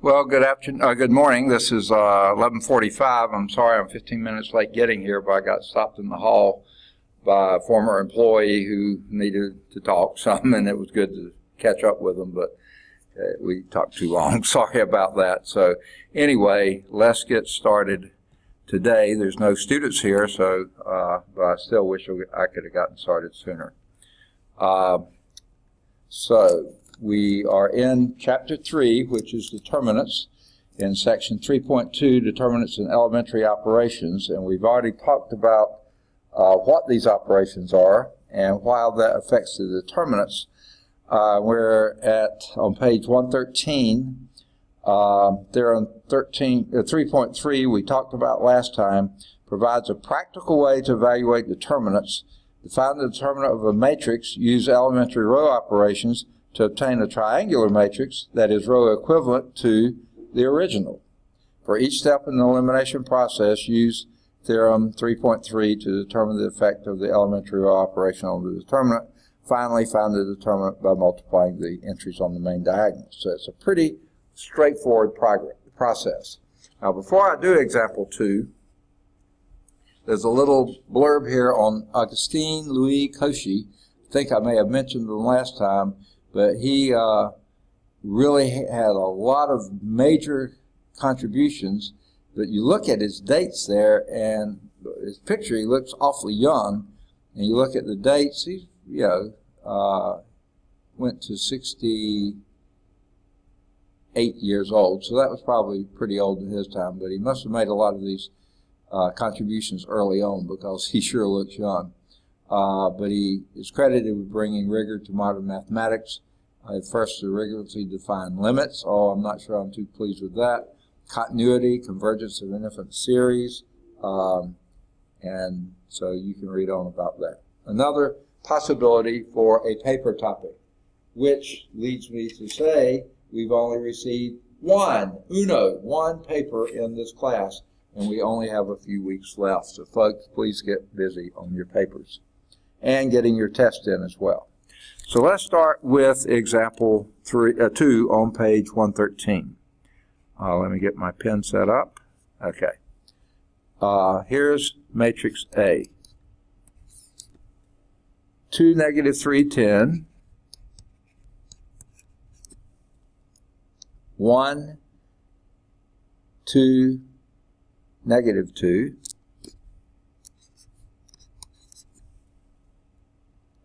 Well, good afternoon. Good morning. This is 11:45. I'm sorry I'm 15 minutes late getting here, but I got stopped in the hall by a former employee who needed to talk some, and it was good to catch up with him, but we talked too long. Sorry about that. So anyway, let's get started today. There's no students here, so but I still wish I could have gotten started sooner. So we are in Chapter 3, which is determinants, in Section 3.2, determinants in elementary operations, and we've already talked about what these operations are and how that affects the determinants. We're on page 113. There on 3.3 we talked about last time, provides a practical way to evaluate determinants. To find the determinant of a matrix, use elementary row operations to obtain a triangular matrix that is row equivalent to the original. For each step in the elimination process, use Theorem 3.3 to determine the effect of the elementary row operation on the determinant. Finally, find the determinant by multiplying the entries on the main diagonal. So it's a pretty straightforward process. Now, before I do example 2, there's a little blurb here on Augustin Louis Cauchy. I think I may have mentioned him last time, but he really had a lot of major contributions. But you look at his dates there, and his picture, he looks awfully young. And you look at the dates, he, went to 68 years old. So that was probably pretty old in his time. But he must have made a lot of these contributions early on, because he sure looks young. But he is credited with bringing rigor to modern mathematics. First, to rigorously define limits. Oh, I'm not sure I'm too pleased with that. Continuity, convergence of infinite series, and so you can read on about that. Another possibility for a paper topic, which leads me to say we've only received one paper in this class, and we only have a few weeks left. So folks, please get busy on your papers and getting your test in as well. So let's start with example 2 on page 113. Let me get my pen set up. Okay. Here's matrix A. 2, -3, 10. 1, 2, -2.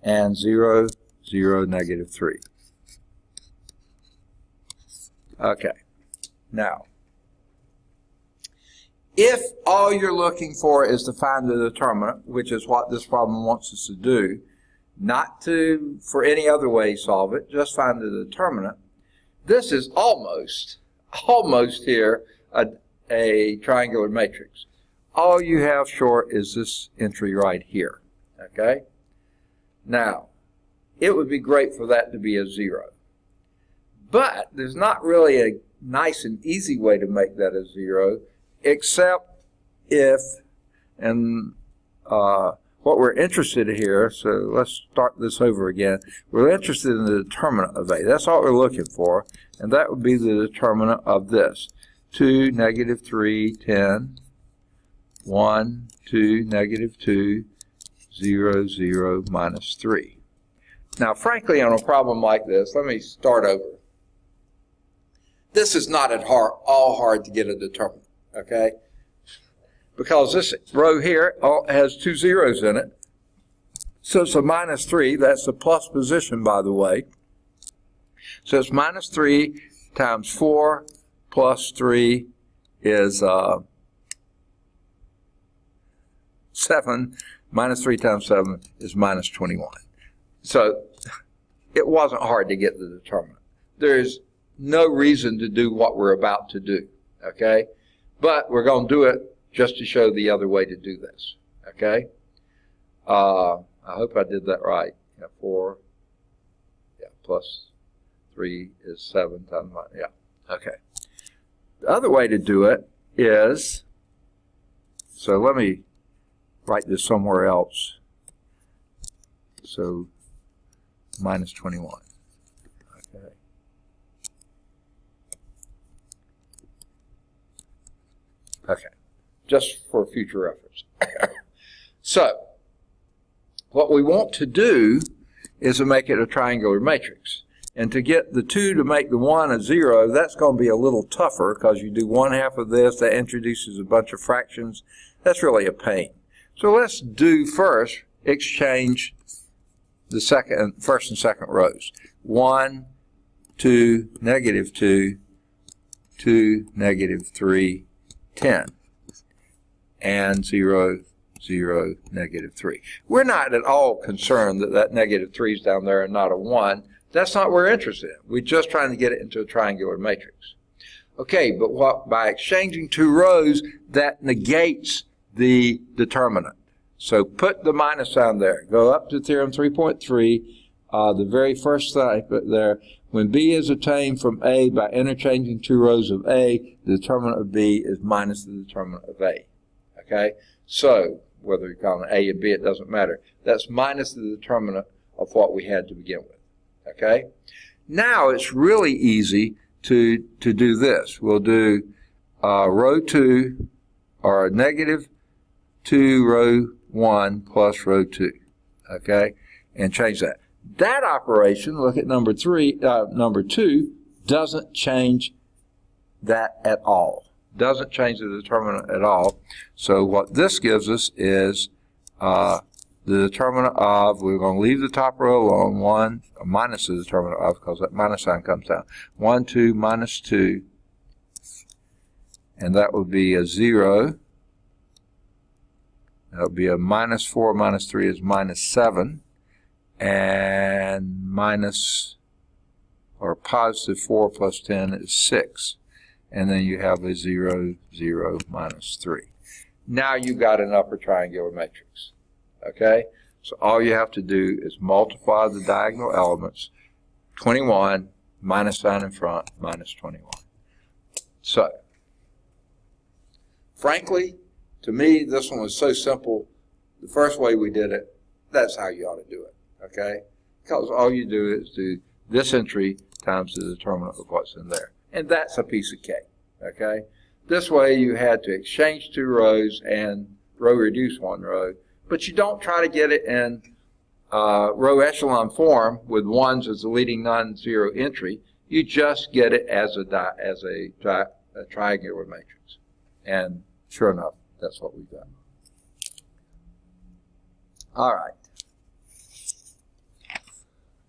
And 0, 0, -3. Okay. Now, if all you're looking for is to find the determinant, which is what this problem wants us to do, not to for any other way solve it, just find the determinant, this is almost here a triangular matrix. All you have short is this entry right here. Okay? Now, it would be great for that to be a 0. But there's not really a nice and easy way to make that a 0, except if, and what we're interested in here, so let's start this over again. We're interested in the determinant of A. That's all we're looking for, and that would be the determinant of this. 2, -3, 10, 1, 2, -2, 0, 0, -3. Now, frankly, on a problem like this, let me start over. This is not at all hard to get a determinant, okay? Because this row here has 2 zeros in it. So it's a -3. That's the plus position, by the way. So it's -3 times 4 plus 3 is 7. -3 times 7 is -21. So it wasn't hard to get the determinant. There's no reason to do what we're about to do, okay? But we're going to do it just to show the other way to do this, okay? I hope I did that right. 4, plus 3 is 7 times 1, okay. The other way to do it is, so let me write this somewhere else. So -21. Okay. Okay, just for future reference. So, what we want to do is to make it a triangular matrix. And to get the 2 to make the 1 a 0, that's going to be a little tougher because you do 1/2 of this, that introduces a bunch of fractions. That's really a pain. So let's do first, exchange the first and second rows. 1, 2, -2, 2, -3, 10. And 0, 0, -3. We're not at all concerned that that -3 is down there and not a 1. That's not what we're interested in. We're just trying to get it into a triangular matrix. Okay, but by exchanging 2 rows, that negates the determinant. So put the minus sign there. Go up to theorem 3.3. The very first thing I put there, when B is obtained from A by interchanging 2 rows of A, the determinant of B is minus the determinant of A. Okay? So, whether you call it A or B, it doesn't matter. That's minus the determinant of what we had to begin with. Okay? Now it's really easy to do this. We'll do row 2, or -2 row 1 plus row 2. Okay? And change that. That operation, look at number 2, doesn't change that at all. Doesn't change the determinant at all. So what this gives us is the determinant of, we're going to leave the top row alone, 1, minus the determinant of, because that minus sign comes down. 1, 2, minus 2, and that would be a 0. That would be a -4 minus 3 is -7, and +4 plus 10 is 6. And then you have a 0, 0, -3. Now you've got an upper triangular matrix. Okay? So all you have to do is multiply the diagonal elements. 21, minus sign in front, -21. So, frankly, to me, this one was so simple. The first way we did it, that's how you ought to do it. Okay? Because all you do is do this entry times the determinant of what's in there. And that's a piece of cake. Okay? This way you had to exchange 2 rows and row reduce 1 row. But you don't try to get it in row echelon form with 1s as the leading non-zero entry. You just get it as a triangular matrix. And sure enough, that's what we've got. All right.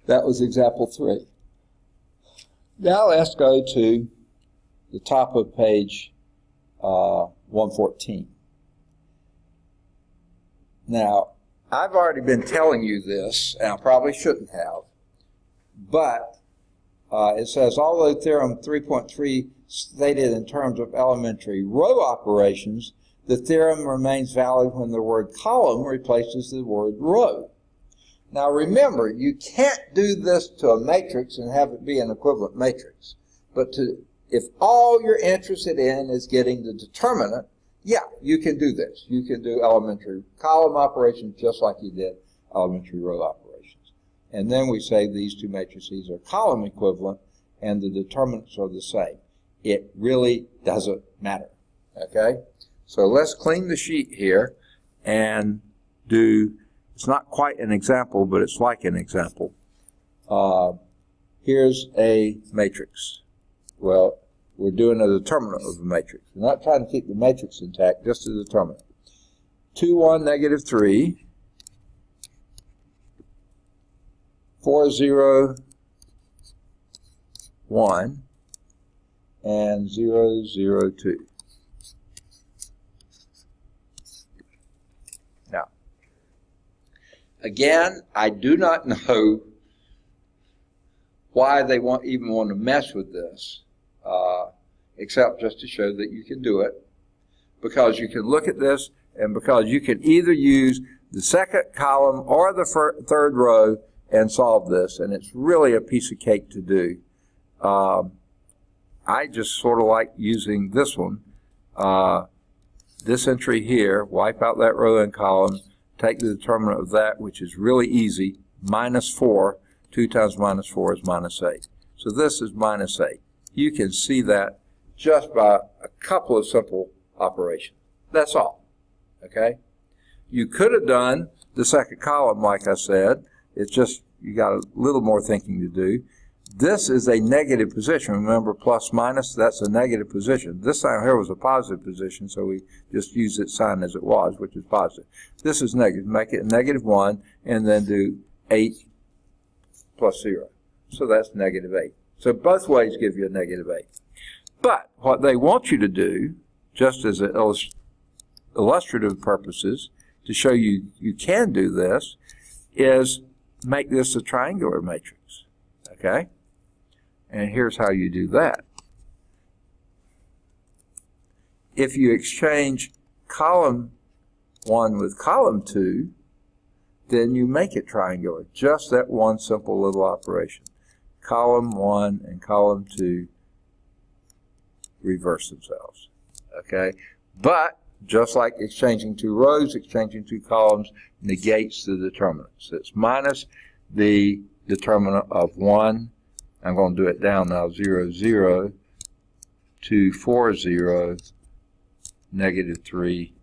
That was example 3. Now let's go to the top of page 114. Now, I've already been telling you this, and I probably shouldn't have, but it says, although theorem 3.3 stated in terms of elementary row operations, the theorem remains valid when the word column replaces the word row. Now remember, you can't do this to a matrix and have it be an equivalent matrix. But if all you're interested in is getting the determinant, yeah, you can do this. You can do elementary column operations just like you did elementary row operations. And then we say these 2 matrices are column equivalent and the determinants are the same. It really doesn't matter. Okay? So let's clean the sheet here and do, it's not quite an example, but it's like an example. Here's a matrix. Well, we're doing a determinant of the matrix. We're not trying to keep the matrix intact, just a determinant. 2, 1, -3. 4, 0, 1. And 0, 0, 2. Now, again, I do not know why they even want to mess with this. Except just to show that you can do it, because you can look at this and because you can either use the second column or the third row and solve this, and it's really a piece of cake to do. I just sort of like using this one, this entry here, wipe out that row and column, take the determinant of that, which is really easy, -4, 2 times -4 is -8. So this is -8. You can see that just by a couple of simple operation. That's all. Okay? You could have done the second column, like I said. It's just you got a little more thinking to do. This is a negative position. Remember, plus minus, that's a negative position. This sign here was a positive position, so we just use its sign as it was, which is positive. This is negative. Make it -1, and then do 8 plus 0. So that's -8. So both ways give you a -8. But what they want you to do, just as illustrative purposes, to show you you can do this, is make this a triangular matrix. Okay? And here's how you do that. If you exchange column 1 with column 2, then you make it triangular. Just that one simple little operation. Column 1 and column 2 reverse themselves. Okay? But just like exchanging 2 rows, exchanging 2 columns negates the determinants. It's minus the determinant of 1. I'm going to do it down now. 0, 0, 2, 4, 0, -3,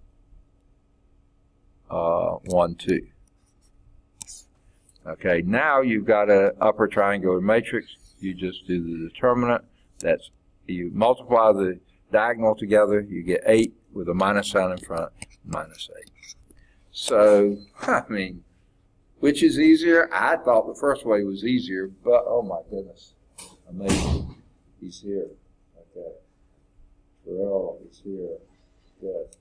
1, 2. Okay, now you've got an upper triangular matrix. You just do the determinant. That's, you multiply the diagonal together, you get 8 with a minus sign in front, -8. So, I mean, which is easier? I thought the first way was easier, but oh my goodness, amazing. He's here. Okay. Terrell is here. Good.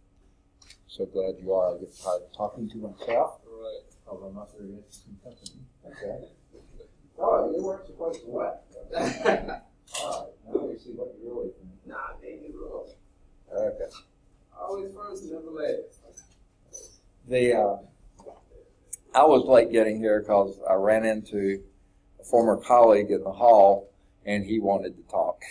So glad you are. I get tired of talking to myself. Right. Although I'm not very interested in company. Okay. Oh, you weren't supposed to what? All right. Now we see what you really think. Nah, man, you wrong. Okay. Always first, never last. I was late getting here because I ran into a former colleague in the hall, and he wanted to talk.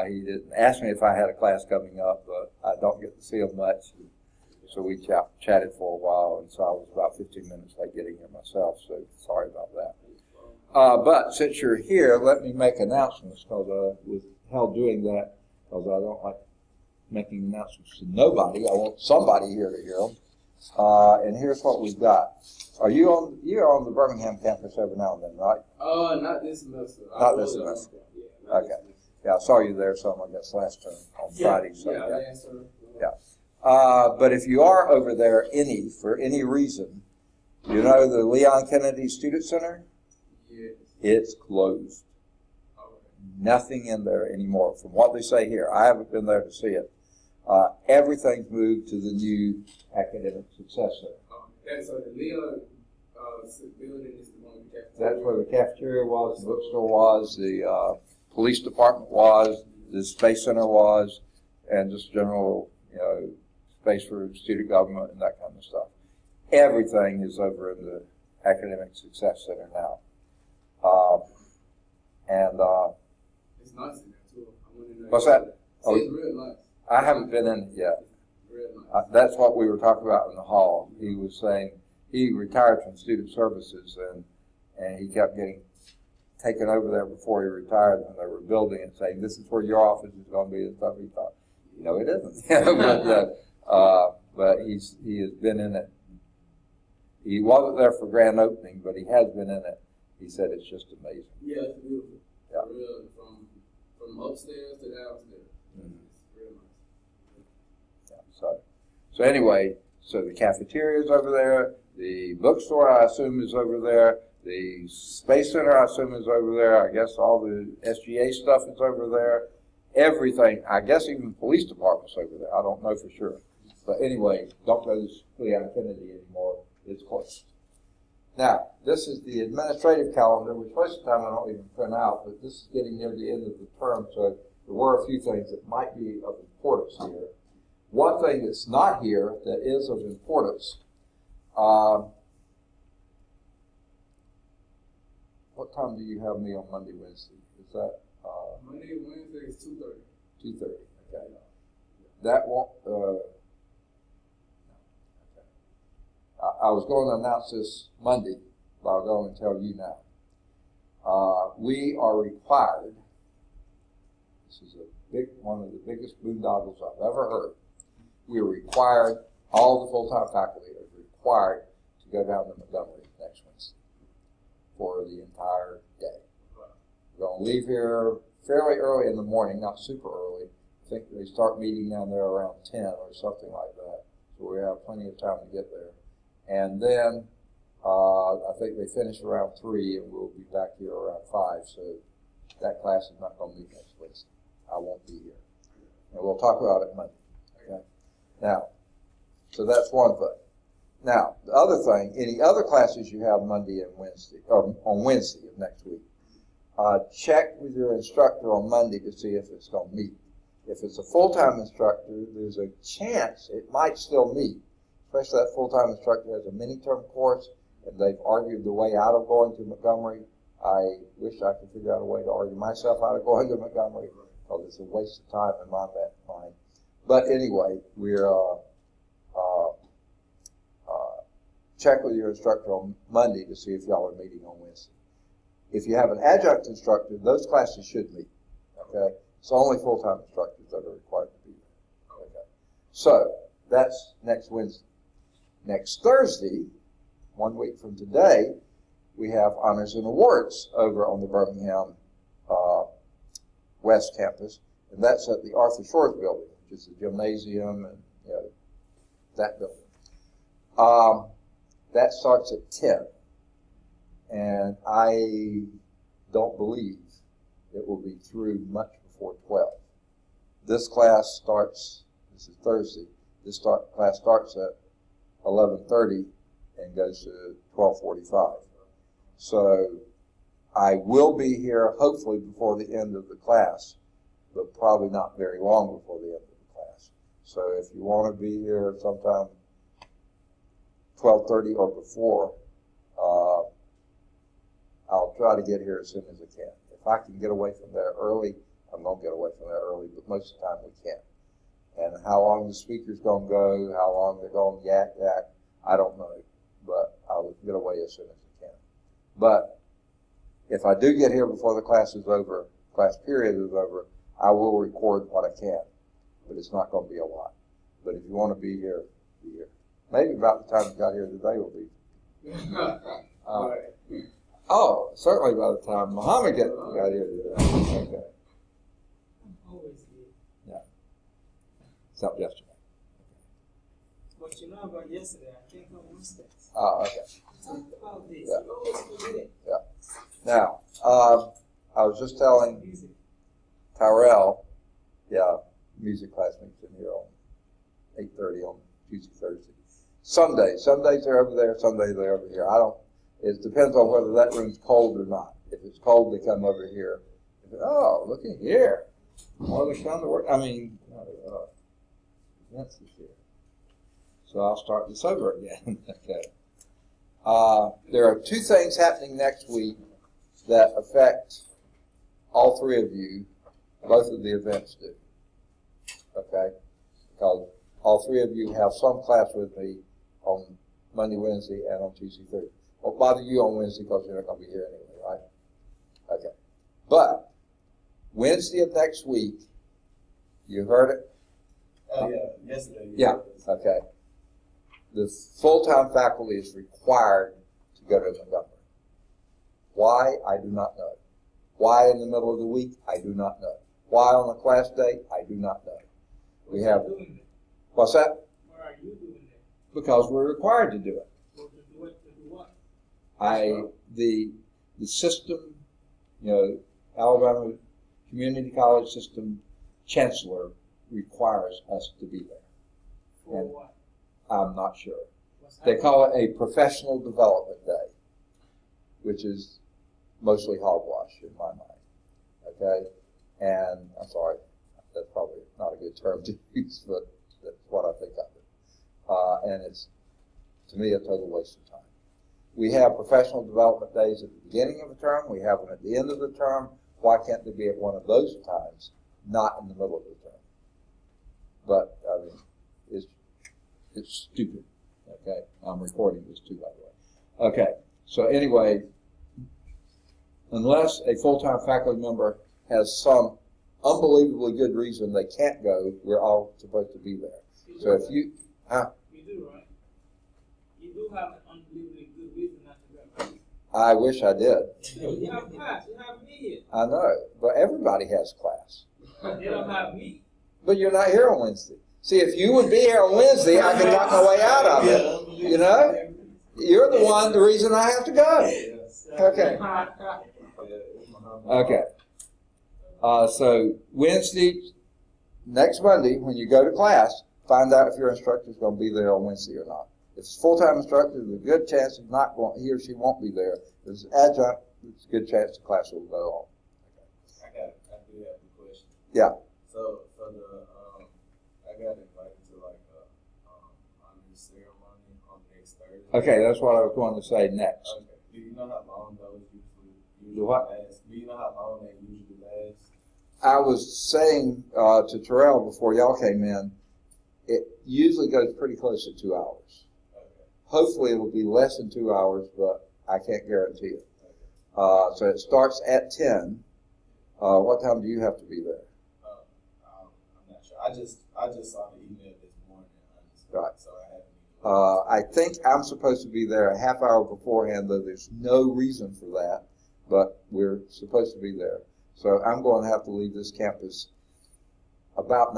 He didn't ask me if I had a class coming up, but I don't get to see him much. So we chatted for a while, and so I was about 15 minutes late getting here myself, so sorry about that. But since you're here, let me make announcements, because I was held doing that because I don't like making announcements to nobody. I want somebody here to hear them. And here's what we've got. You're on the Birmingham campus every now and then, right? Not this semester. Not this semester. Yeah, okay. Yeah, I saw you there some, I guess, last term on Friday. So last term. Yeah. But if you are over there for any reason, you know the Leon Kennedy Student Center? Yes. It's closed. Okay. Nothing in there anymore, from what they say here. I haven't been there to see it. Everything's moved to the new Academic Success Center. So the Leon building is the one with the cafeteria? That's where the cafeteria was, the bookstore was, the police department was, the Space Center was, and just general, space for student government and that kind of stuff. Everything is over in the Academic Success Center now. It's nice in there too. I went in there. What's that? Oh, it's real nice. I haven't been in it yet. Real nice. That's what we were talking about in the hall. He was saying he retired from student services, and he kept getting taken over there before he retired when they were building it, saying, this is where your office is going to be and stuff. He thought, it isn't. But he has been in it. He wasn't there for grand opening, but he has been in it. He said it's just amazing. Yeah, it's beautiful. Yeah. Real, from upstairs to downstairs. Mm-hmm. It's real nice. Yeah, so anyway, so the cafeteria is over there. The bookstore, I assume, is over there. The Space Center, I assume, is over there. I guess all the SGA stuff is over there. Everything, I guess even the police department's over there. I don't know for sure. But anyway, don't go to Leon Kennedy anymore. It's closed. Now, this is the administrative calendar, which most of the time I don't even print out, but this is getting near the end of the term, so there were a few things that might be of importance here. One thing that's not here that is of importance, what time do you have me on Monday, Wednesday? Is that? Monday, Wednesday is 2:30. 2:30, okay. That won't, I was going to announce this Monday, but I'll go and tell you now. We are required, This is one of the biggest boondoggles I've ever heard. We are required, all the full-time faculty are required to go down to Montgomery next Wednesday for the entire day. We're going to leave here fairly early in the morning, not super early. I think they start meeting down there around 10 or something like that. So we have plenty of time to get there. And then I think they finish around 3 and we'll be back here around 5. So that class is not going to meet next Wednesday. I won't be here. And we'll talk about it Monday. Okay? Now, so that's one thing. Now, the other thing, any other classes you have Monday and Wednesday, or on Wednesday of next week, check with your instructor on Monday to see if it's going to meet. If it's a full-time instructor, there's a chance it might still meet, especially that full-time instructor has a mini-term course, and they've argued the way out of going to Montgomery. I wish I could figure out a way to argue myself out of going to Montgomery, because it's a waste of time in my mind. But anyway, we're check with your instructor on Monday to see if y'all are meeting on Wednesday. If you have an adjunct instructor, those classes should meet. Okay, it's only full-time instructors that are required to be there. Okay, so that's next Wednesday. Next Thursday, 1 week from today, we have honors and awards over on the Birmingham West Campus, and that's at the Arthur Shores building, which is the gymnasium and that building. That starts at 10, and I don't believe it will be through much before 12. This class starts, this is Thursday, class starts at 11:30 and goes to 12:45. So I will be here hopefully before the end of the class, but probably not very long before the end of the class. So if you want to be here sometime 12:30 or before, I'll try to get here as soon as I can. If I can get away from there early, I'm going to get away from there early, but most of the time we can't. And how long the speaker's going to go, how long they're going to yak, I don't know, but I'll get away as soon as I can. But if I do get here before the class is over, class period is over, I will record what I can, but it's not going to be a lot. But if you want to be here, be here. Maybe about the time you got here today will be. Certainly by the time Muhammad got here today. Okay. Always here. Yeah. Except yesterday. But you know about yesterday, I can't come Wednesday. Oh, okay. Talk about this. Yeah. You always forget. Yeah. Now, I was just telling Music. Tyrell, music class meets in here on 8:30 on Tuesday, Thursday. Some days they're over there, some days they're over here. It depends on whether that room's cold or not. If it's cold, they come over here. Look at here. Well, they come to work. That's here. So I'll start this over again. Okay. There are two things happening next week that affect all three of you. Both of the events do. Okay? Because all three of you have some class with me on Monday, Wednesday, and on Tuesday, Thursday. Won't bother you on Wednesday because you're not going to be here anyway, right? Okay. But Wednesday of next week, you heard it? Yesterday. Yeah, okay. The full-time faculty is required to go to Montgomery. Why? I do not know. Why in the middle of the week? I do not know. Why on a class day? I do not know. We have. What's that? Why are you doing that? Because we're required to do it. Well, to do it, to do what? The system, Alabama Community College System Chancellor requires us to be there. For And what? I'm not sure. What's They happening? call it a professional development day, which is mostly hogwash in my mind. Okay? And I'm sorry, that's probably not a good term to use, but that's what I think of it. And it's, to me, a total waste of time. We have professional development days at the beginning of the term. We have them at the end of the term. Why can't they be at one of those times, not in the middle of the term? But, it's stupid. Okay? I'm recording this too, by the way. Okay. So anyway, unless a full-time faculty member has some unbelievably good reason they can't go, we're all supposed to be there. So if you, You do, right? You do have an unbelievably good reason not to go, right? I wish I did. You have class. You have me here. I know, but everybody has class. They don't have me. But you're not here on Wednesday. See, if you would be here on Wednesday, I could talk my way out of it. You know? You're the reason I have to go. Okay. Okay. So Wednesday, next Monday, when you go to class, find out if your instructor is going to be there on Wednesday or not. If it's a full-time instructor, there's a good chance he's not going, he or she won't be there. If it's adjunct, there's a good chance the class will go on. I do have a question. Yeah. So I got invited to like a honor ceremony on next Thursday. Okay, that's what I was going to say next. Okay. Do you know how long those usually Do what? last? Do you know how long they usually last? I was saying to Terrell before y'all came in, it usually goes pretty close to 2 hours. Okay. Hopefully it will be less than 2 hours, but I can't guarantee it. Okay. So it starts at 10. What time do you have to be there? I'm not sure. I just saw the email this morning. Right. So I haven't. I think I'm supposed to be there a half hour beforehand, though there's no reason for that, but we're supposed to be there. So I'm going to have to leave this campus about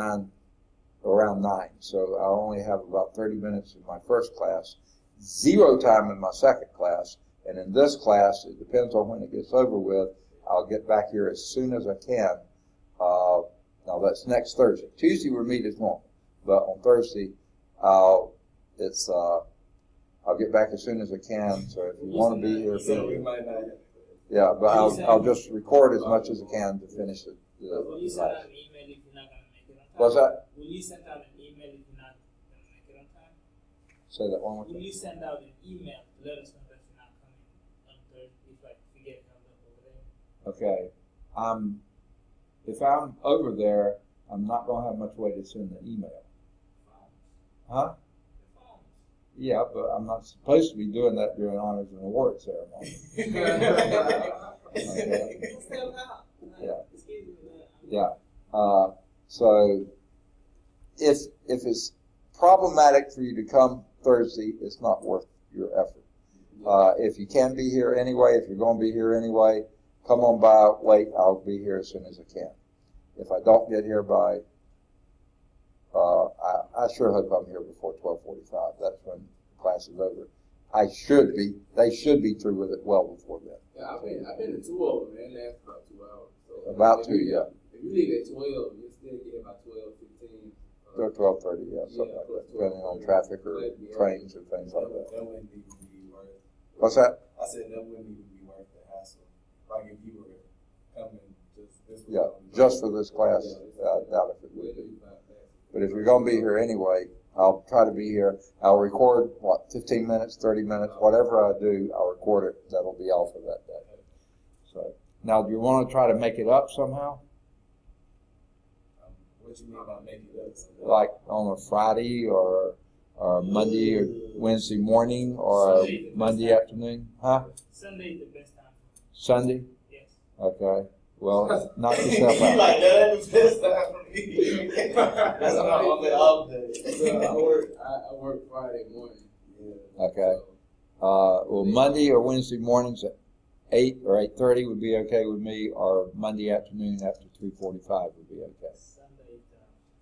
around 9. So I'll only have about 30 minutes in my first class, 0 time in my second class, and in this class, it depends on when it gets over with, I'll get back here as soon as I can. Now that's next Thursday. Tuesday we'll meet as normal, but on Thursday, I'll get back as soon as I can. So if you want to be here, So we might not. yeah, but I'll just record as much as I can to finish it. Will you send out an email if you're not going to make it on time? What's that? Will you send out an email if you're not going to make it on time? Say that one more Will time. you send out an email to let us know that you're not coming on Thursday if you get held up over there? Okay. If I'm over there, I'm not going to have much way to send the email. Huh? Yeah, but I'm not supposed to be doing that during honors and awards ceremony. Okay. Yeah. Yeah. So if it's problematic for you to come Thursday, it's not worth your effort. If you can be here anyway, if you're going to be here anyway, come on by late. I'll be here as soon as I can. If I don't get here by, I sure hope I'm here before 12:45. That's when class is over. They should be through with it well before then. Yeah, I've been to 2 of them, man. They last about 2 hours. So About 2, yeah. If you leave at 12, you still get about 12:15. Or 12:30, yeah, something like that, depending on traffic or trains or things like that. That wouldn't even be worth it. What's that? I said that wouldn't even be worth the hassle. Like if you were coming just Yeah, just for this class, I doubt if it would be. But if you're going to be here anyway, I'll try to be here. I'll record, 15 minutes, 30 minutes, whatever I do, I'll record it. That'll be all for that day. So, now, do you want to try to make it up somehow? What you mean by making it up? Like on a Friday or Monday or Wednesday morning or Monday afternoon? Huh? Sunday is the best time. Sunday? Yes. Okay. Well, knock yourself You out. like that ain't the best time for me. That's my only off day. So I work Friday morning. Yeah. Okay. Well, Monday or Wednesday mornings at 8 or 8:30 would be okay with me, or Monday afternoon after 3:45 would be okay. Sunday.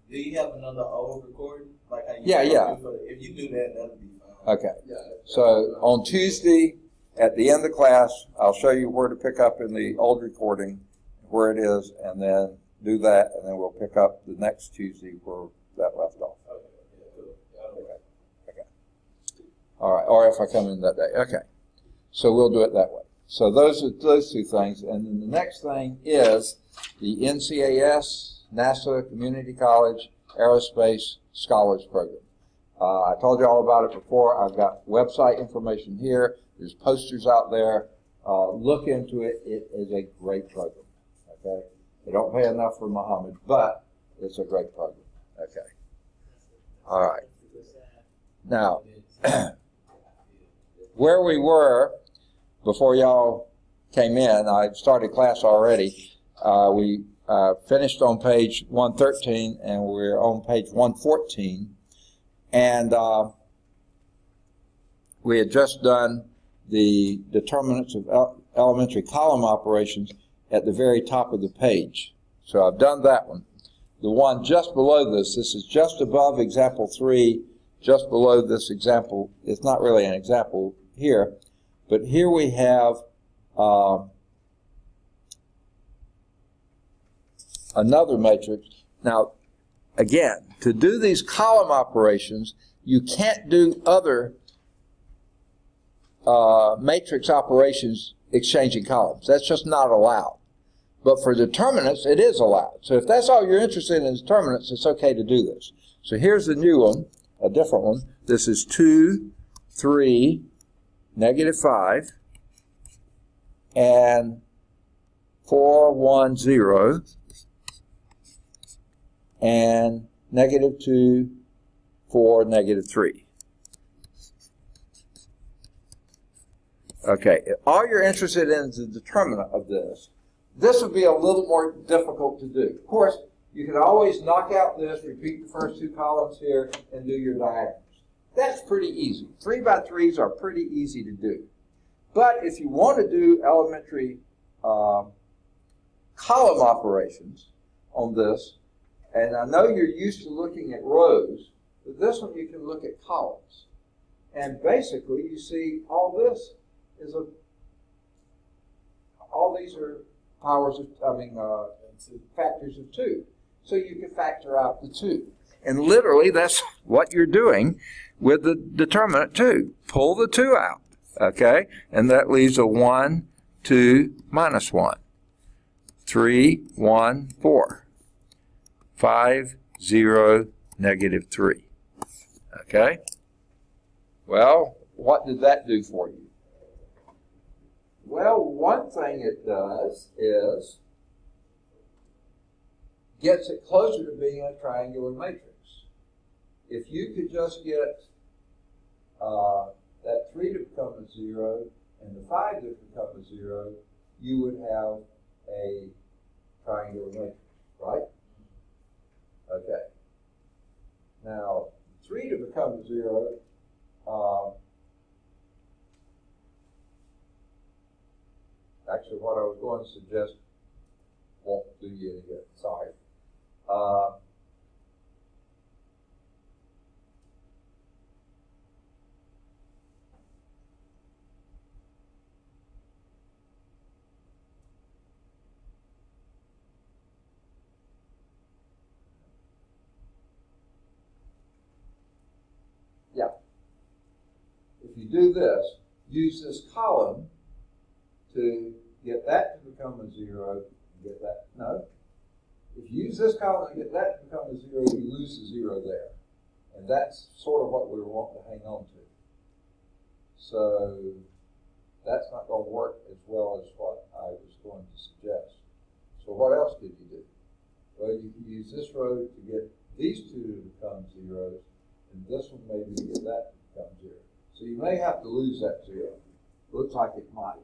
Do you have another old recording? Like how you Yeah. If you do that, that'll be fine. Okay. Yeah. So on Tuesday, at the end of class, I'll show you where to pick up in the old recording, where it is, and then do that, and then we'll pick up the next Tuesday where that left off. Okay. All right. Or if I come in that day. Okay. So we'll do it that way. So those are those 2 things, and then the next thing is the NCAS, NASA Community College Aerospace Scholars Program. I told you all about it before. I've got website information here. There's posters out there. Look into it. It is a great program. Okay. They don't pay enough for Muhammad, but it's a great program. Okay. All right. Now, where we were before y'all came in, I started class already. We finished on page 113, and we're on page 114. And we had just done the determinants of elementary column operations at the very top of the page. So I've done that one. The one just below this is just above example 3, just below this example. It's not really an example here, but here we have another matrix. Now, again, to do these column operations, you can't do other matrix operations exchanging columns. That's just not allowed. But for determinants, it is allowed. So if that's all you're interested in determinants, it's okay to do this. So here's the new one, a different one. This is 2, 3, -5, and 4, 1, 0, and -2, 4, -3. Okay, all you're interested in is the determinant of this. This would be a little more difficult to do. Of course, you can always knock out this, repeat the first 2 columns here, and do your diagonals. That's pretty easy. 3 by 3s are pretty easy to do. But if you want to do elementary column operations on this, and I know you're used to looking at rows, but this one you can look at columns. And basically, you see all this is all these are factors of 2. So you can factor out the 2. And literally, that's what you're doing with the determinant 2. Pull the 2 out, okay? And that leaves a 1, 2, -1. 3, 1, 4. 5, 0, -3. Okay? Well, what did that do for you? Well, one thing it does is gets it closer to being a triangular matrix. If you could just get that 3 to become a 0 and the 5 to become a 0, you would have a triangular matrix, right? Okay. Now, 3 to become a 0, actually what I was going to suggest won't do you any good. Sorry. Yeah. If you do this, use this column to get that to become a 0, and get that. No. If you use this column to get that to become a 0, you lose the 0 there. And that's sort of what we were wanting to hang on to. So that's not going to work as well as what I was going to suggest. So what else could you do? Well, you can use this row to get these 2 to become 0s, and this one maybe to get that to become 0. So you may have to lose that 0. Looks like it might.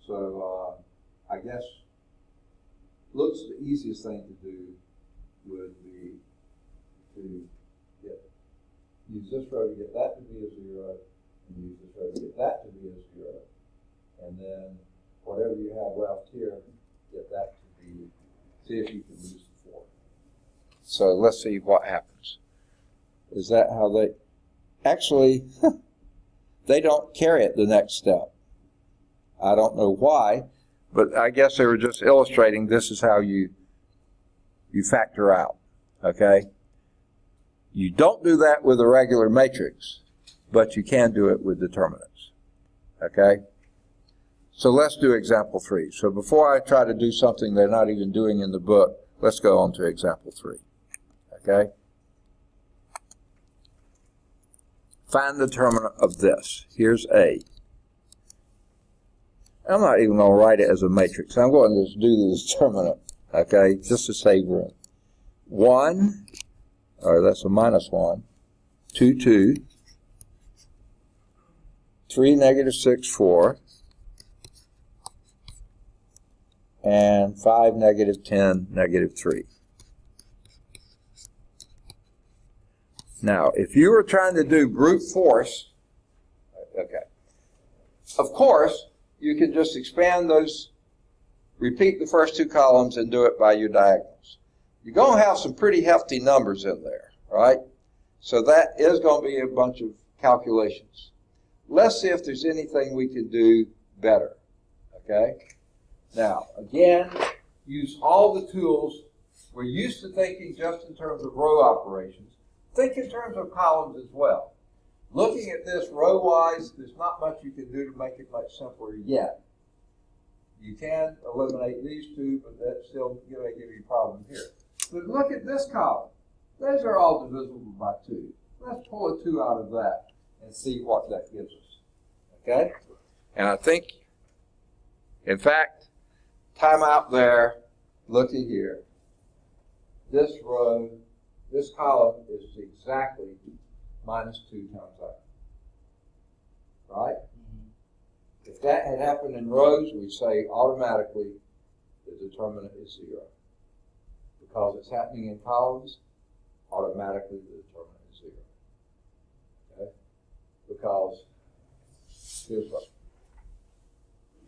So I guess looks the easiest thing to do would be to use this row to get that to be a 0, and use this row to get that to be a 0, and then whatever you have left here, get that to be, see if you can lose the 4. So let's see what happens. Is that how they, actually, they don't carry it the next step. I don't know why, but I guess they were just illustrating this is how you factor out, okay? You don't do that with a regular matrix, but you can do it with determinants, okay? So let's do example 3. So before I try to do something they're not even doing in the book, let's go on to example 3, okay? Find the determinant of this. Here's A. I'm not even going to write it as a matrix. I'm going to just do the determinant, okay, just to save room. 1, or that's a -1, 2, 2, 3, -6, 4, and 5, negative 10, negative 3. Now, if you were trying to do brute force, okay, of course, you can just expand those, repeat the first two columns and do it by your diagonals. You're going to have some pretty hefty numbers in there, right? So that is going to be a bunch of calculations. Let's see if there's anything we can do better, okay? Now, again, use all the tools. We're used to thinking just in terms of row operations. Think in terms of columns as well. Looking at this row-wise, there's not much you can do to make it much simpler yet. You can eliminate these two, but that's still going to give you a problem here. But look at this column. Those are all divisible by 2. Let's pull a 2 out of that and see what that gives us. Okay? And I think, in fact, time out there, looky here. This row, this column is exactly minus 2 times that. Right? If that had happened in rows, we'd say automatically the determinant is 0. Because it's happening in columns, automatically the determinant is 0. Okay? Because, here's what.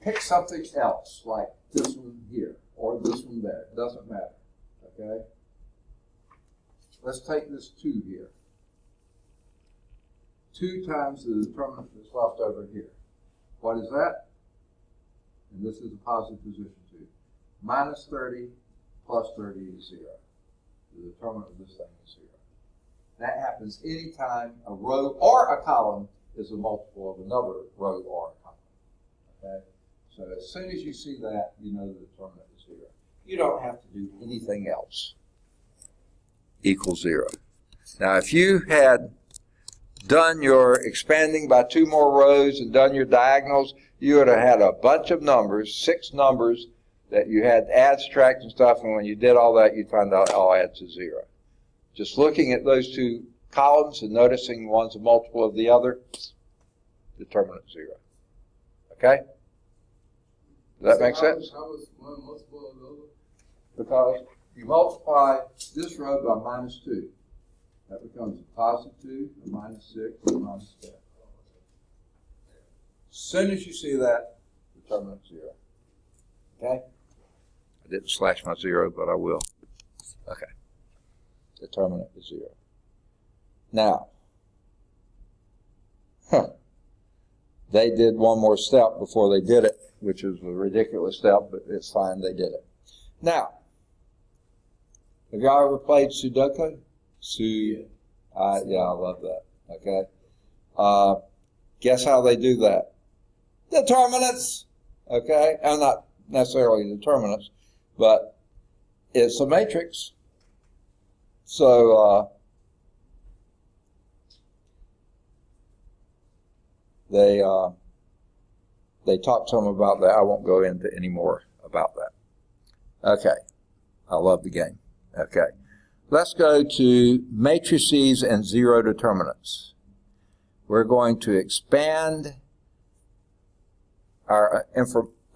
Pick something else, like this one here, or this one there. It doesn't matter. Okay? Let's take this 2 here. 2 times the determinant that's left over here. What is that? And this is a positive position 2. Minus 30 plus 30 is 0. The determinant of this thing is 0. That happens anytime a row or a column is a multiple of another row or a column. Okay? So as soon as you see that, you know the determinant is 0. You don't have to do anything else. Equals 0. Now, if you had done your expanding by 2 more rows and done your diagonals, you would have had a bunch of numbers, 6 numbers, that you had to add, subtract, and stuff, and when you did all that, you'd find out it all adds to 0. Just looking at those 2 columns and noticing one's a multiple of the other, determinant 0. Okay? Does that make sense? How was one multiple of the other? Because you multiply this row by minus 2. That becomes a positive 2, a minus 6, and a minus 10. As soon as you see that, determinant 0. Okay? I didn't slash my 0, but I will. Okay. Determinant is 0. Now, they did one more step before they did it, which is a ridiculous step, but it's fine, they did it. Now, have y'all ever played Sudoku? Yeah, I love that. Okay. Guess how they do that? Determinants. Okay. And not necessarily determinants, but it's a matrix. So they talked some about that. I won't go into any more about that. Okay. I love the game. Okay. Let's go to matrices and 0 determinants. We're going to expand our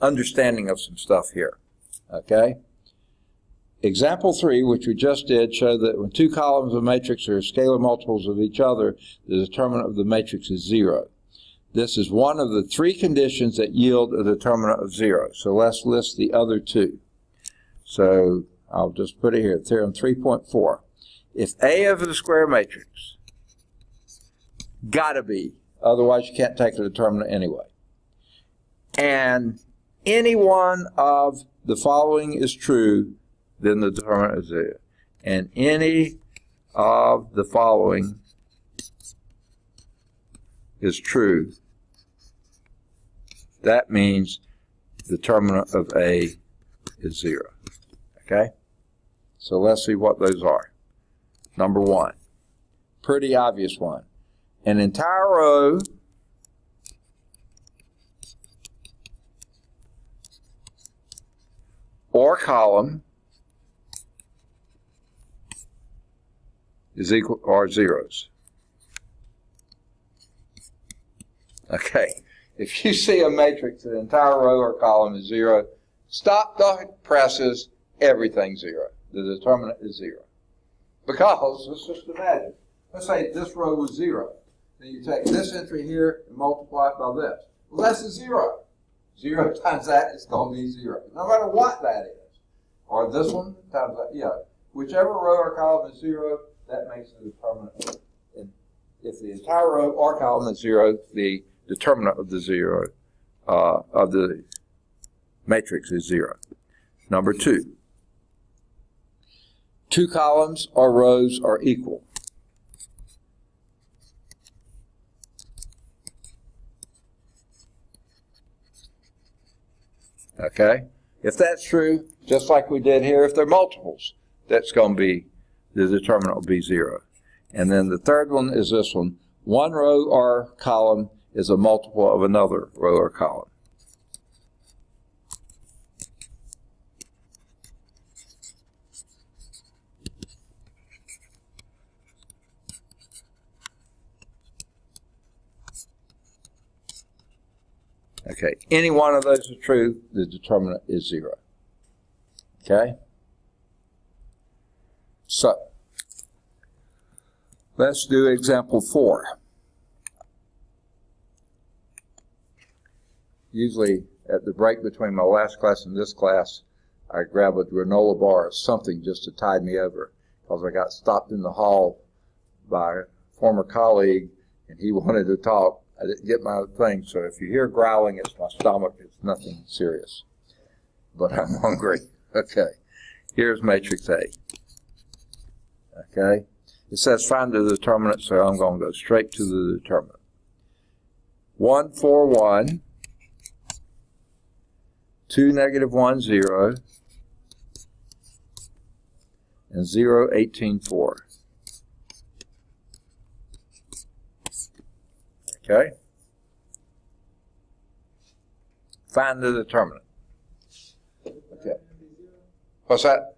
understanding of some stuff here. Okay? Example 3, which we just did, showed that when 2 columns of a matrix are scalar multiples of each other, the determinant of the matrix is 0. This is one of the 3 conditions that yield a determinant of 0. So let's list the other 2. So I'll just put it here, theorem 3.4. If A of the square matrix, gotta be, otherwise you can't take the determinant anyway, and any one of the following is true, then the determinant is 0. And any of the following is true, that means the determinant of A is 0. Okay? So let's see what those are. Number 1, pretty obvious one. An entire row or column is equal or zeros. Okay. If you see a matrix, an entire row or column is 0, Stop the presses, everything's 0. The determinant is 0. Because, let's just imagine, let's say this row was 0. Then you take this entry here and multiply it by this. Well, that's a 0. 0 times that is going to be 0, no matter what that is. Or this one times that, whichever row or column is 0, that makes the determinant. And if the entire row or column is 0, the determinant of the 0 of the matrix is 0. Number 2. 2 columns or rows are equal. Okay? If that's true, just like we did here, if they're multiples, that's going to be, the determinant will be 0. And then the third one is this one. One row or column is a multiple of another row or column. Okay, any one of those is true, the determinant is 0. Okay? So, let's do example 4. Usually, at the break between my last class and this class, I grab a granola bar or something just to tide me over, because I got stopped in the hall by a former colleague, and he wanted to talk. I didn't get my thing, so if you hear growling, it's my stomach. It's nothing serious. But I'm hungry. Okay. Here's matrix A. Okay. It says find the determinant, so I'm going to go straight to the determinant. 1, 4, 1. 2, negative 1, 0. And 0, 18, 4. Okay? Find the determinant. Okay. What's that?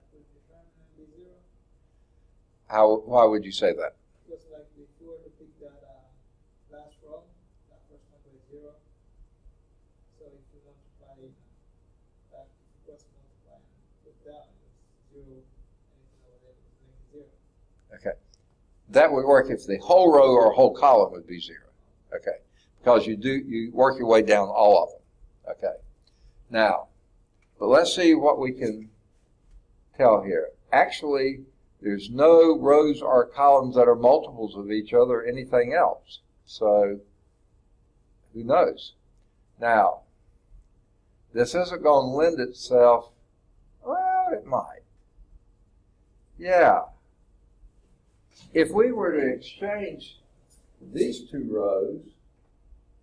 Why would you say that? Because like if you were to pick that last row, that first number is 0. So if you multiply that, if you multiply with that, it's 0, anything over there is 0. Okay. That would work if the whole row or whole column would be 0. Okay. Because you work your way down all of them. Okay. Now, but let's see what we can tell here. Actually, there's no rows or columns that are multiples of each other or anything else. So, who knows? Now, this isn't going to lend itself, well, it might. Yeah. If we were to exchange these 2 rows,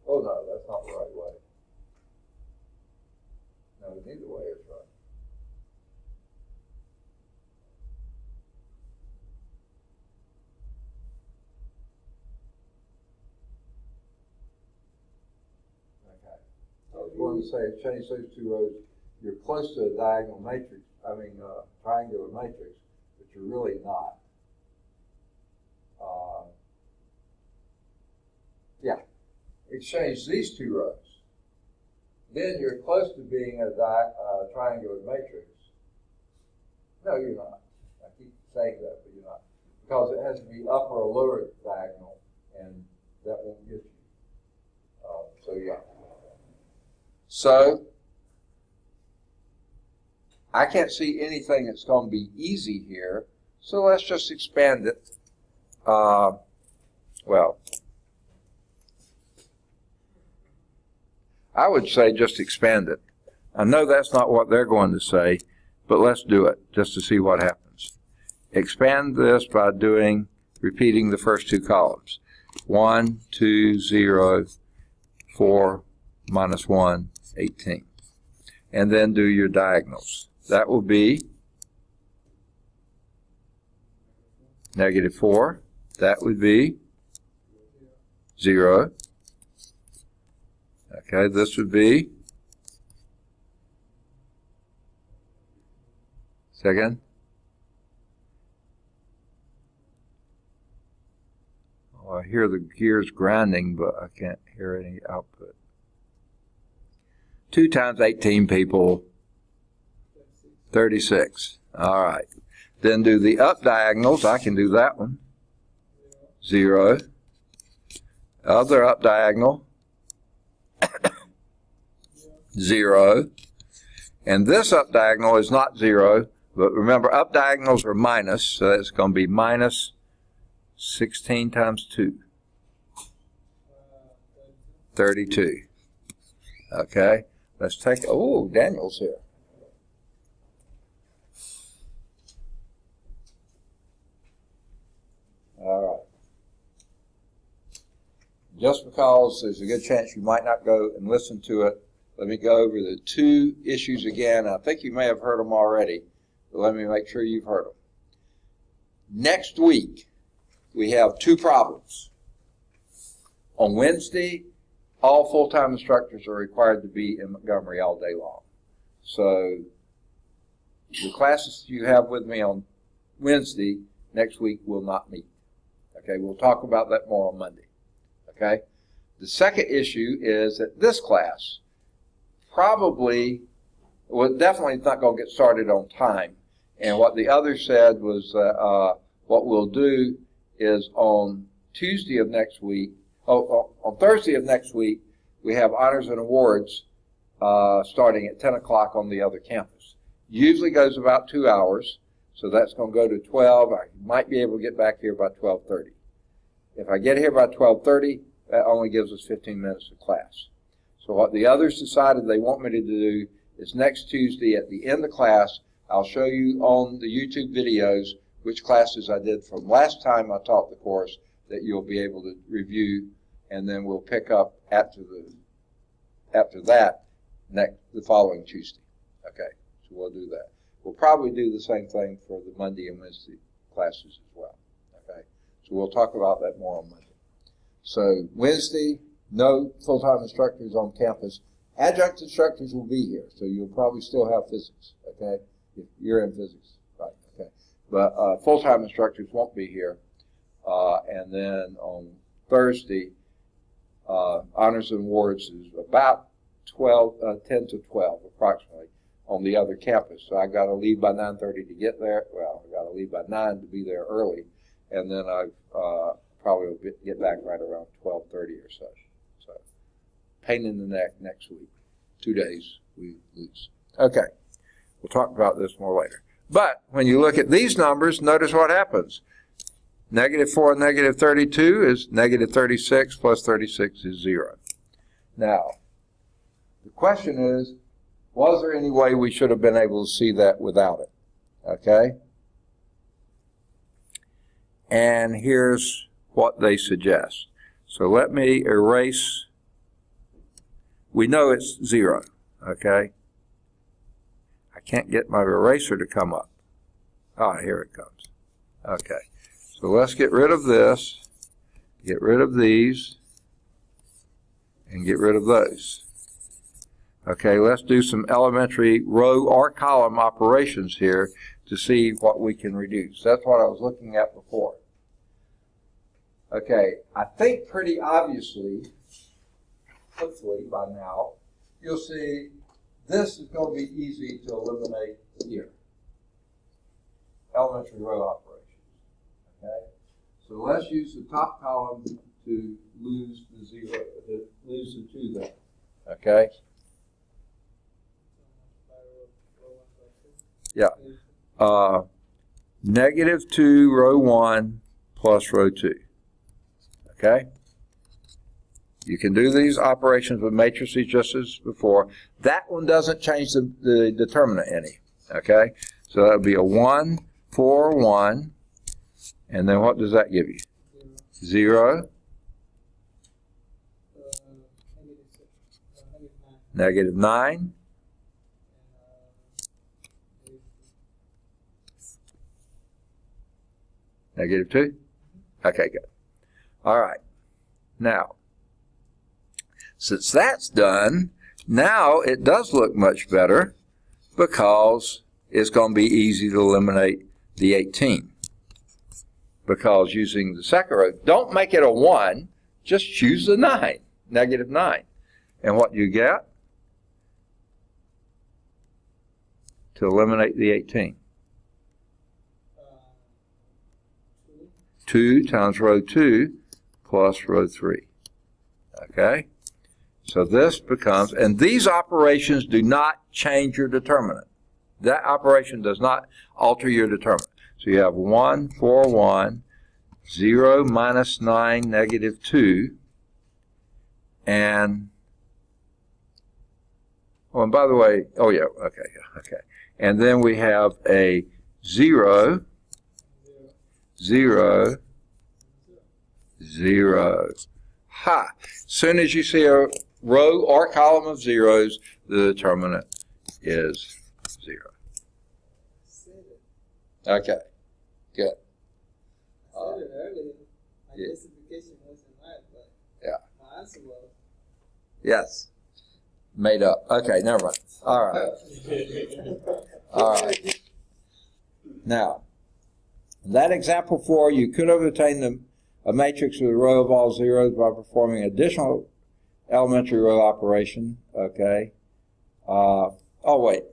oh no, that's not the right way. No, neither way is right. Okay. I was going to say change those 2 rows. You're close to a diagonal matrix, triangular matrix, but you're really not. Yeah. Exchange these 2 rows. Then you're close to being a triangular matrix. No, you're not. I keep saying that, but you're not. Because it has to be upper or lower diagonal, and that won't get you. So, yeah. So, I can't see anything that's going to be easy here, so let's just expand it. Well, I would say just expand it. I know that's not what they're going to say, but let's do it just to see what happens. Expand this by repeating the first 2 columns. 1, 2, 0, 4, minus 1, 18. And then do your diagonals. That will be negative 4. That would be 0. Okay, this would be second. Oh, I hear the gears grinding, but I can't hear any output. 2 times 18, people. 36. All right. Then do the up diagonals. I can do that one. 0. Other up diagonal. 0. And this up diagonal is not 0, but remember up diagonals are minus, so that's going to be minus 16 times 2. 32. Okay, let's take, oh, Daniel's here. All right. Just because there's a good chance you might not go and listen to it, let me go over the two issues again. I think you may have heard them already, but let me make sure you've heard them. Next week, we have two problems. On Wednesday, all full-time instructors are required to be in Montgomery all day long. So the classes you have with me on Wednesday, next week will not meet. Okay, we'll talk about that more on Monday. Okay? The second issue is that this class probably, well, definitely not going to get started on time. And what the other said was what we'll do is on Tuesday of next week, on Thursday of next week, we have honors and awards starting at 10 o'clock on the other campus. Usually goes about 2 hours, so that's going to go to 12. I might be able to get back here by 12:30. If I get here by 12:30, that only gives us 15 minutes of class. So what the others decided they want me to do is next Tuesday at the end of class, I'll show you on the YouTube videos which classes I did from last time I taught the course that you'll be able to review, and then we'll pick up after that the following Tuesday. Okay, so we'll do that. We'll probably do the same thing for the Monday and Wednesday classes as well. Okay, so we'll talk about that more on Monday. So Wednesday, no full-time instructors on campus. Adjunct instructors will be here, so you'll probably still have physics, okay? If you're in physics, right, okay. But full-time instructors won't be here. And then on Thursday, honors and awards is about 10 to 12, approximately, on the other campus. So I got to leave by 9:30 to get there. Well, I got to leave by 9 to be there early. And then I probably will get back right around 12:30 or so. So, pain in the neck next week. 2 days we lose. Okay, we'll talk about this more later. But when you look at these numbers, notice what happens. -4 and -32 is -36 plus 36 is 0. Now, the question is, was there any way we should have been able to see that without it? Okay? And here's what they suggest. So let me erase. We know it's 0, okay? I can't get my eraser to come up. Ah, here it comes. Okay, so let's get rid of this, get rid of these, and get rid of those. Okay, let's do some elementary row or column operations here to see what we can reduce. That's what I was looking at before. Okay, I think pretty obviously, hopefully by now, you'll see this is going to be easy to eliminate here. Elementary row operations. Okay, so let's use the top column to lose the 0, to lose the 2 there. Okay. Yeah. -2 row 1 plus row 2. Okay? You can do these operations with matrices just as before. That one doesn't change the determinant any. Okay? So that would be a 1, 4, 1. And then what does that give you? 0. -9. -2? Okay, good. All right. Now, since that's done, now it does look much better because it's going to be easy to eliminate the 18. Because using the second row, don't make it a 1, just choose the 9, -9. And what you get? to eliminate the 18? 2 times row 2 plus row 3. Okay? So this becomes, and these operations do not change your determinant. That operation does not alter your determinant. So you have 1, 4, 1, 0, minus 9, negative 2, and, oh, and by the way, oh yeah, okay. And then we have a 0, 0, 0. Ha! As soon as you see a row or column of zeros, the determinant is 0. Okay, good. I said it earlier. My Yeah. justification wasn't right, but Yeah. my answer was. Yes. Made up. Okay, never mind. All right. All right. Now, in that example 4, you could have obtained a matrix with a row of all zeros by performing additional elementary row operation. Okay. Oh, wait.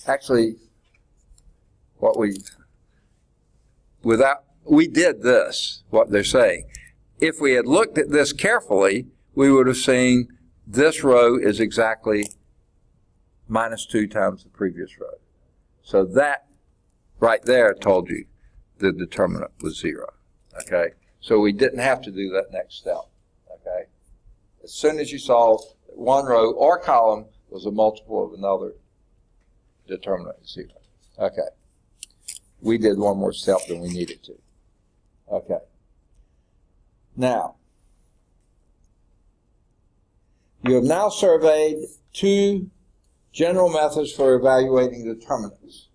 Actually, we did this, what they're saying. If we had looked at this carefully, we would have seen this row is exactly minus 2 times the previous row. So that right there told you the determinant was 0. Okay? So we didn't have to do that next step. Okay? As soon as you saw that one row or column was a multiple of another, determinant is 0. Okay. We did one more step than we needed to. Okay. Now, you have now surveyed 2 general methods for evaluating determinants.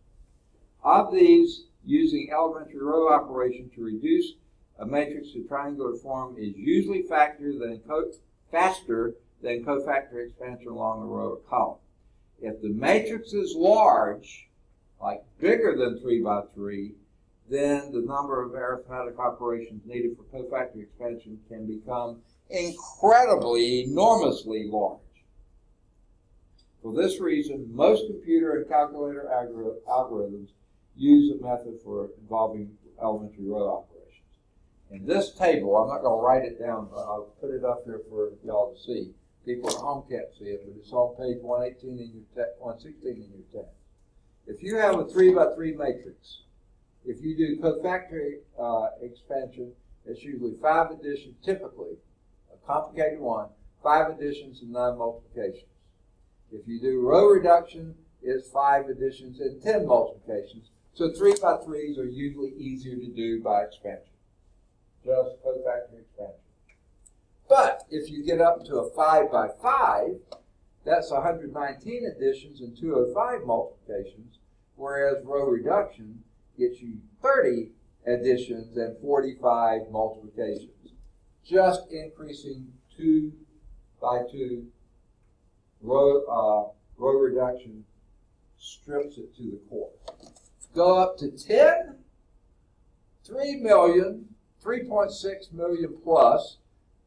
Of these, using elementary row operation to reduce a matrix to triangular form is usually faster than cofactor expansion along a row or column. If the matrix is large, like bigger than 3 by 3, then the number of arithmetic operations needed for cofactor expansion can become incredibly, enormously large. For this reason, most computer and calculator algorithms use a method for involving elementary row operations. In this table, I'm not going to write it down, but I'll put it up here for y'all to see. People at home can't see it, but it's on page 118 in your text, 116 in your text. If you have a 3 by 3 matrix, if you do cofactor expansion, it's usually 5 additions, typically, a complicated one, 5 additions and 9 multiplications. If you do row reduction, it's 5 additions and 10 multiplications. So 3 by 3s are usually easier to do by expansion, just cofactor expansion. But if you get up to a 5 by 5, that's 119 additions and 205 multiplications, whereas row reduction gets you 30 additions and 45 multiplications. Just increasing 2 by 2 row reduction strips it to the core. Go up to 10, 3 million, 3.6 million plus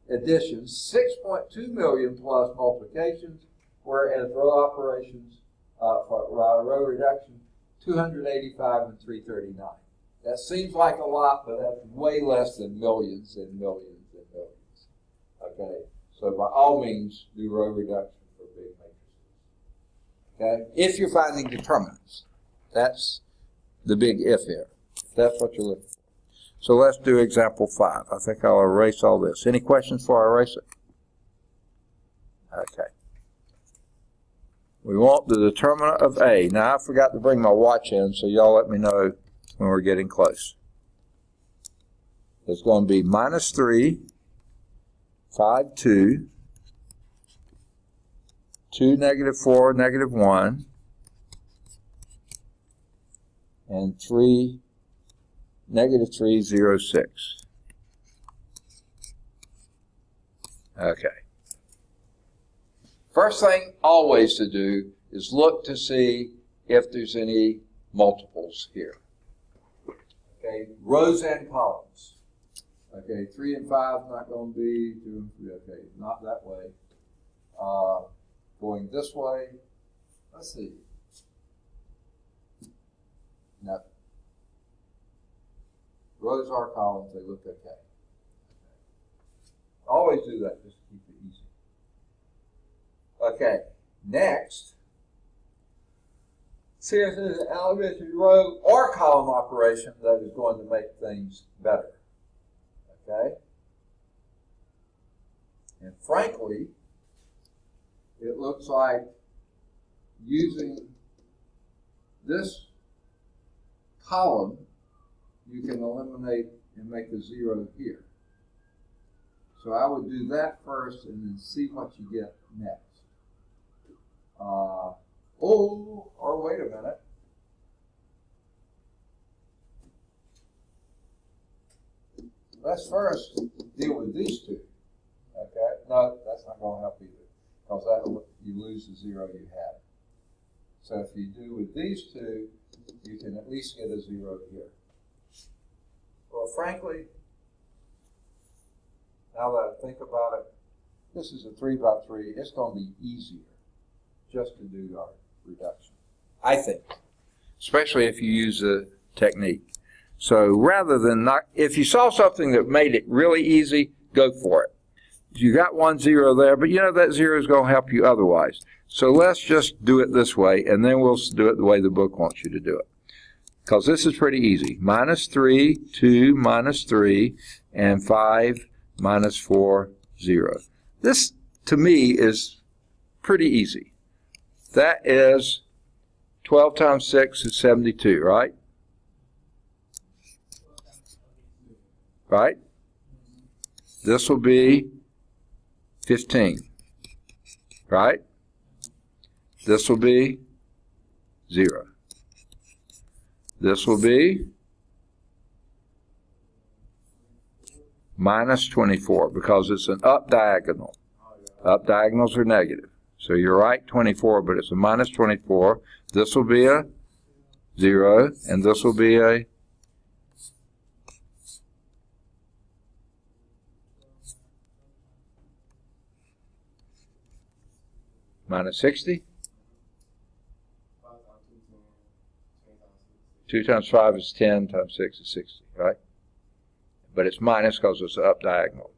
additions, 6.2 million plus multiplications, whereas row operations for row reduction, 285 and 339. That seems like a lot, but that's way less than millions and millions and millions. Okay, so by all means, do row reduction for big matrices. Okay, if you're finding determinants, that's the big if here. If that's what you're looking for. So let's do example 5. I think I'll erase all this. Any questions before I erase it? Okay. We want the determinant of A. Now, I forgot to bring my watch in, so y'all let me know when we're getting close. It's going to be minus 3, 5, 2, 2, negative 4, negative 1, and 3, negative 3, 0, 6. Okay. First thing always to do is look to see if there's any multiples here. Okay, rows and columns. Okay, 3 and 5 not going to be 2 and 3. Okay, not that way. Going this way, let's see. No. Rows are columns, they look okay. Always do that just to keep it easy. Okay, next. See if there's an elementary row or column operation that is going to make things better. Okay? And frankly, it looks like using this column, you can eliminate and make a 0 here. So I would do that first and then see what you get next. Or wait a minute. Let's first deal with these two. Okay? No, that's not going to help either, because you lose the 0 you had. So if you do with these two, you can at least get a 0 here. Well, frankly, now that I think about it, this is a 3 by 3. It's going to be easier just to do our reduction, I think, especially if you use the technique. So rather than not, if you saw something that made it really easy, go for it. You got 1 0 there, but you know that 0 is going to help you otherwise. So let's just do it this way, and then we'll do it the way the book wants you to do it. Because this is pretty easy. -3, 2, -3, and 5, -4, 0. This, to me, is pretty easy. That is 12 times 6 is 72, right? Right? This will be 15, right? This will be 0. This will be -24 because it's an up diagonal. Up diagonals are negative. So you're right, 24, but it's a -24. This will be a 0, and this will be a -60. 2 times 5 is 10, times 6 is 60, right? But it's minus because it's up diagonal.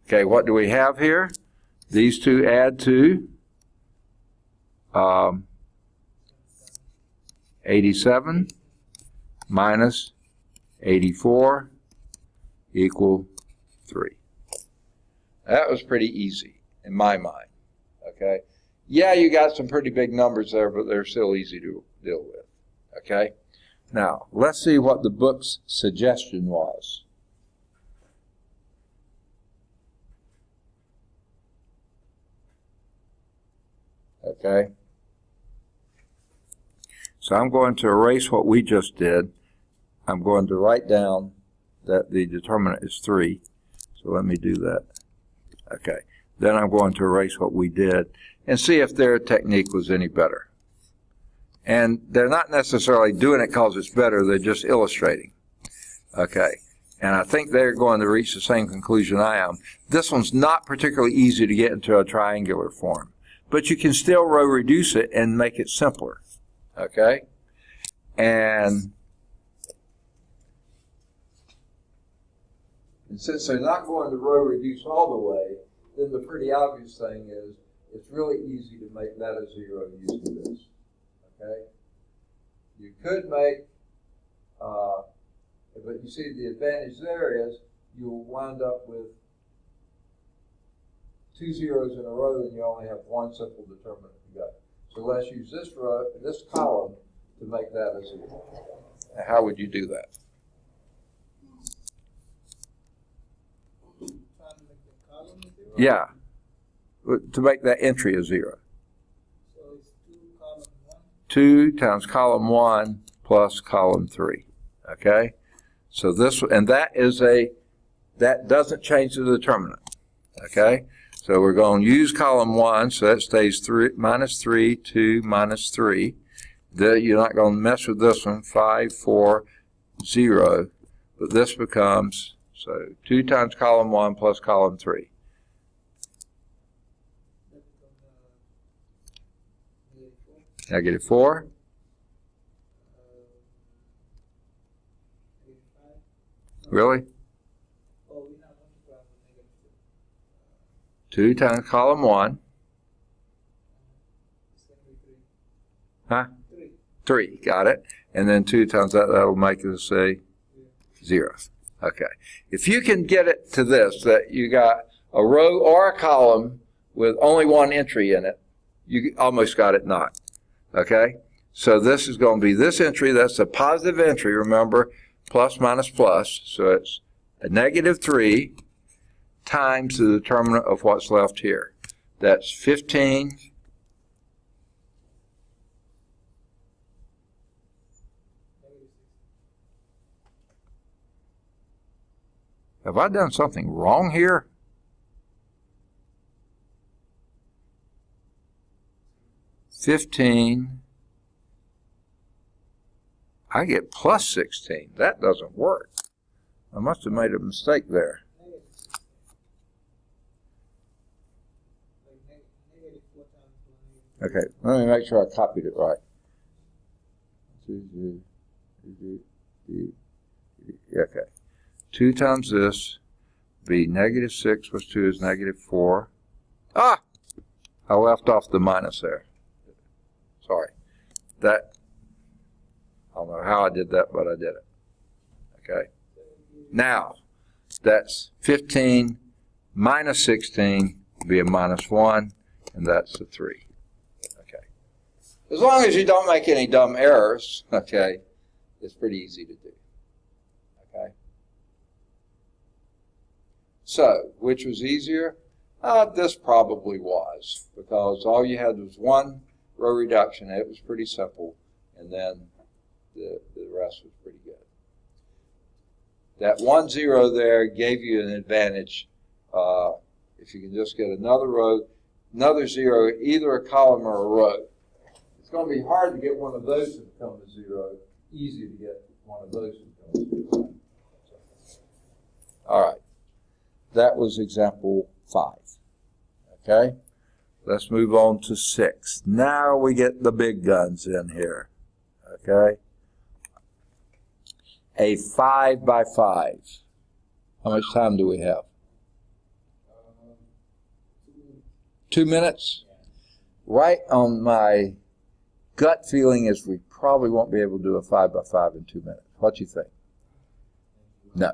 Okay, what do we have here? These two add to 87 minus 84 equal 3. That was pretty easy in my mind. Okay? Yeah, you got some pretty big numbers there, but they're still easy to deal with. Okay? Now, let's see what the book's suggestion was. Okay? So I'm going to erase what we just did. I'm going to write down that the determinant is 3. So let me do that. Okay. Then I'm going to erase what we did and see if their technique was any better. And they're not necessarily doing it because it's better, they're just illustrating. Okay. And I think they're going to reach the same conclusion I am. This one's not particularly easy to get into a triangular form, but you can still row reduce it and make it simpler. Okay? And since they're not going to row reduce all the way, then the pretty obvious thing is it's really easy to make that a 0 using this. Okay? You could make, but you see the advantage there is you'll wind up with 2 zeros in a row and you only have one simple determinant to go. So let's use this row, this column to make that a 0. Now, how would you do that? Yeah, to make that entry a 0. So it's 2 column 1. 2 times column 1 plus column 3. Okay? So this, and that is that doesn't change the determinant. Okay? So we're going to use column 1, so that stays -3, 2, -3. You're not going to mess with this one, 5, 4, 0. But this becomes, so 2 times column 1 plus column 3. -4. Really? Oh, we have one graph with -2. 2 times column 1. It's going to be 3. Huh? 3. 3. Got it. And then 2 times that, that'll make us say 0. Okay. If you can get it to this, that you got a row or a column with only one entry in it, you almost got it not. Okay? So this is going to be this entry. That's a positive entry, remember, plus minus plus. So it's a -3 times the determinant of what's left here. That's 15 Have I done something wrong here? $15. I get plus 16. That doesn't work. I must have made a mistake there. Okay, let me make sure I copied it right. Okay. 2 times this be -6 plus 2 is -4. Ah! I left off the minus there. Sorry. That, I don't know how I did that, but I did it. Okay. Now, that's 15 minus 16 would be a -1, and that's a 3. Okay. As long as you don't make any dumb errors, okay, it's pretty easy to do. Okay. So, which was easier? This probably was, because all you had was one row reduction. It was pretty simple, and then the rest was pretty good. That 1 0 there gave you an advantage. If you can just get another row, another 0, either a column or a row. It's going to be hard to get one of those to become a 0. Easy to get one of those to become a 0. All right. That was example 5. Okay? Let's move on to 6. Now we get the big guns in here. Okay? A 5 by 5. How much time do we have? 2 minutes? Right on my gut feeling is we probably won't be able to do a 5 by 5 in 2 minutes. What do you think? No.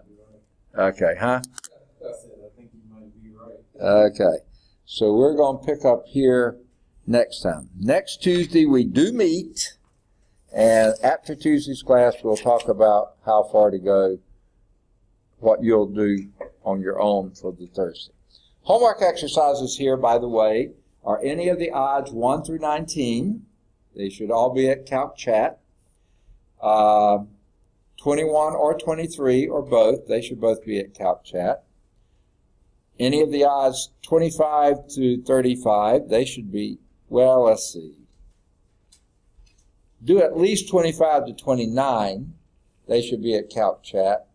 Okay, huh? Okay. So we're going to pick up here next time. Next Tuesday we do meet, and after Tuesday's class we'll talk about how far to go, what you'll do on your own for the Thursday. Homework exercises here, by the way, are any of the odds 1 through 19. They should all be at Calc Chat. 21 or 23 or both, they should both be at Calc Chat. Any of the odds 25 to 35, they should be, well, let's see. Do at least 25 to 29, they should be at Calc Chat.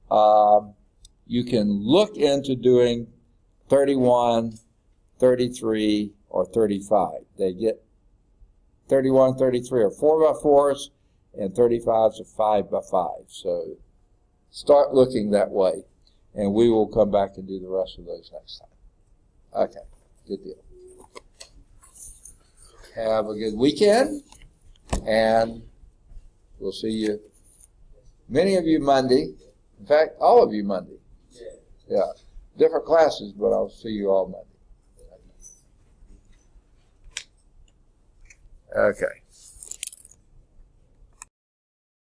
You can look into doing 31, 33, or 35. They get 31, 33 are 4 by 4s, and 35s are 5 by 5. So start looking that way, and we will come back and do the rest of those next time. Okay, good deal. Have a good weekend, and we'll see you, many of you Monday. In fact, all of you Monday. Yeah, different classes, but I'll see you all Monday. Okay.